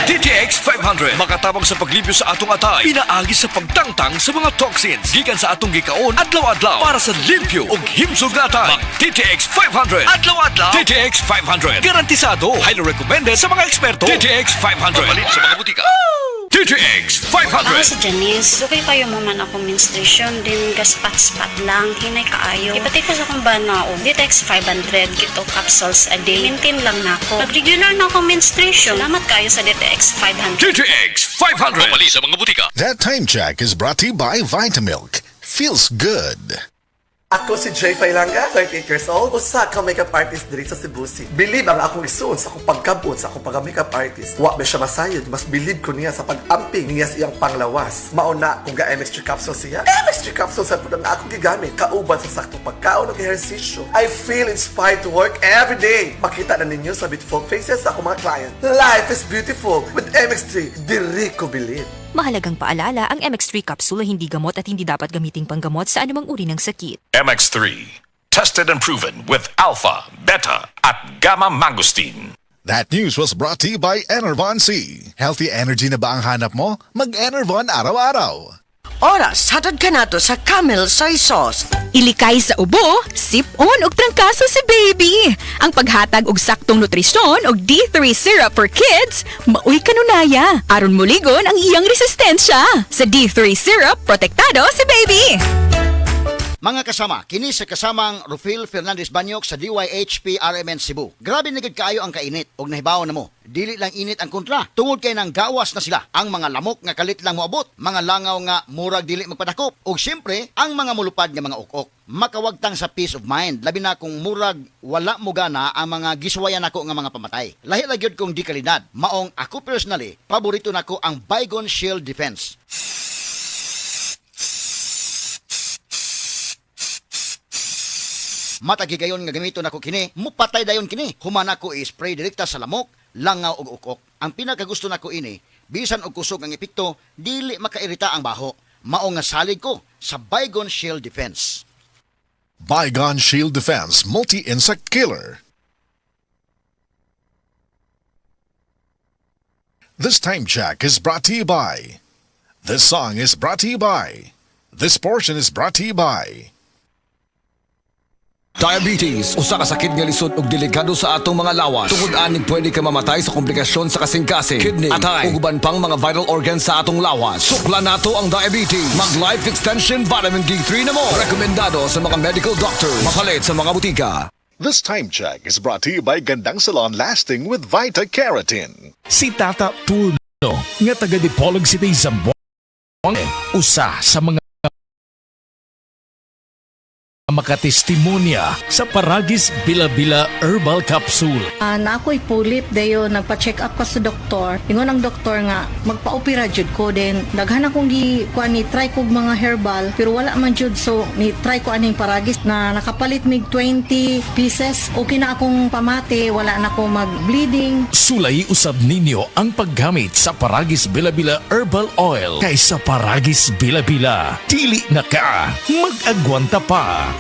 DTX 500 makatabang sa paglibyo sa atong atay, pinaagi sa pagtangtang sa mga toxins gikan sa atong gikaon adlaw-adlaw para sa limpyo ug himsog nga atay. DTX 500 adlaw-adlaw. DTX 500 garantisado, highly recommended sa mga eksperto. DTX 500 papalit sa mga butika. DTX 500. Ako sa Janice, okay kayo mo man ako menstruation, din gaspat-spat lang, hinay kaayo. Ipatay ko sa kong bana o DTX 500, kito capsules a day. Maintain lang na ako. Pag regular na ako menstruation, salamat kayo sa DTX 500. DTX 500 papalit sa mga butika. That time check is brought to you by Vitamilk. Feels good. Ako si Jay Failanga, 38 years old, usa ka makeup artist diri sa Cebu City. Believe ang akong isuon sa akong pagkabot sa akong pagka-makeup artist. Wa ba siya masayod, mas believe ko niya sa pag-amping niya sa iyang panglawas. Mauna kung ga-MX3 capsule siya. MX3 capsule sa po na akong gigamit. Kauban sa saktong pagkaon ng ehersisyo. I feel inspired to work every day. Makita na ninyo sa beautiful faces sa akong mga client. Life is beautiful with MX3. Diri ko believe. Mahalagang paalala, ang MX3 capsule ay hindi gamot at hindi dapat gamiting panggamot sa anumang uri ng sakit. MX3, tested and proven with alpha, beta, at gamma mangosteen. That news was brought to you by Enervon C. Healthy energy na ba ang hanap mo? Mag-Enervon araw-araw. Oras, hatod ka na to sa Camel Soy Sauce. Ilikay sa ubo, sip-on og trangkaso si baby. Ang paghatag og saktong nutrisyon og D3 syrup for kids, maoy kanunaya. Aron muligon ang iyang resistensya. Sa D3 syrup, protektado si baby. Mga kasama, kini sa kasamang Rufil Fernandez Banyok sa DYHP RMN Cebu. Grabe na gid kaayo ang kainit og nahibaw na mo. Dili lang init ang kontra, tungod kay nang gawas na sila. Ang mga lamok nga kalit lang moabot, mga langaw nga murag dili magpadakop, ug syempre ang mga mulupad nga mga ukok. Makawagtang sa peace of mind, labi na kung murag wala mo gana ang mga giswayan nako nga mga pamatay. Lahi ra gyud kong di kalidad. Maong ako personally, paborito nako ang Baygon Shield Defense. Matagigayon nga gamito nako kini, mupatay dayon kini. Humana ko i-spray direkta sa lamok, langaw ug ukok. Ang pinakagusto nako ini, bisan og kusog ang epekto, dili makairita ang baho. Mao nga salig ko sa Baygon Shield Defense. Baygon Shield Defense Multi-Insect Killer. This time check is brought to you by. This song is brought to you by. This portion is brought to you by. Diabetes, usa ka sakit nga lisod ug delikado sa atong mga lawas. Tungod aning pwede ka mamatay sa komplikasyon sa kasing-kasing, kidney, atay, ug uban pang mga vital organs sa atong lawas. Sukla nato ang diabetes. Mag Life Extension Vitamin D3 na mo. Rekomendado sa mga medical doctor. Mapalit sa mga butika. This time check is brought to you by Gandang Salon Lasting with Vita Keratin. Si Tata Tulno nga taga Dipolog City Zamboanga, usa sa mga makatestimonya sa Paragis Bila-Bila Herbal Capsule. Na ako'y pulit dayo, nagpa-check up ko sa doktor. Ingon ang doktor nga, magpa-opera jud ko din. Daghan akong try ko mga herbal, pero wala man jud, so ni try ko aning Paragis na nakapalit mig 20 pieces. Okay na akong pamate, wala na akong mag-bleeding. Sulay usab ninyo ang paggamit sa Paragis Bila-Bila Herbal Oil kaysa Paragis Bila-Bila. Dili na ka, mag-agwanta pa.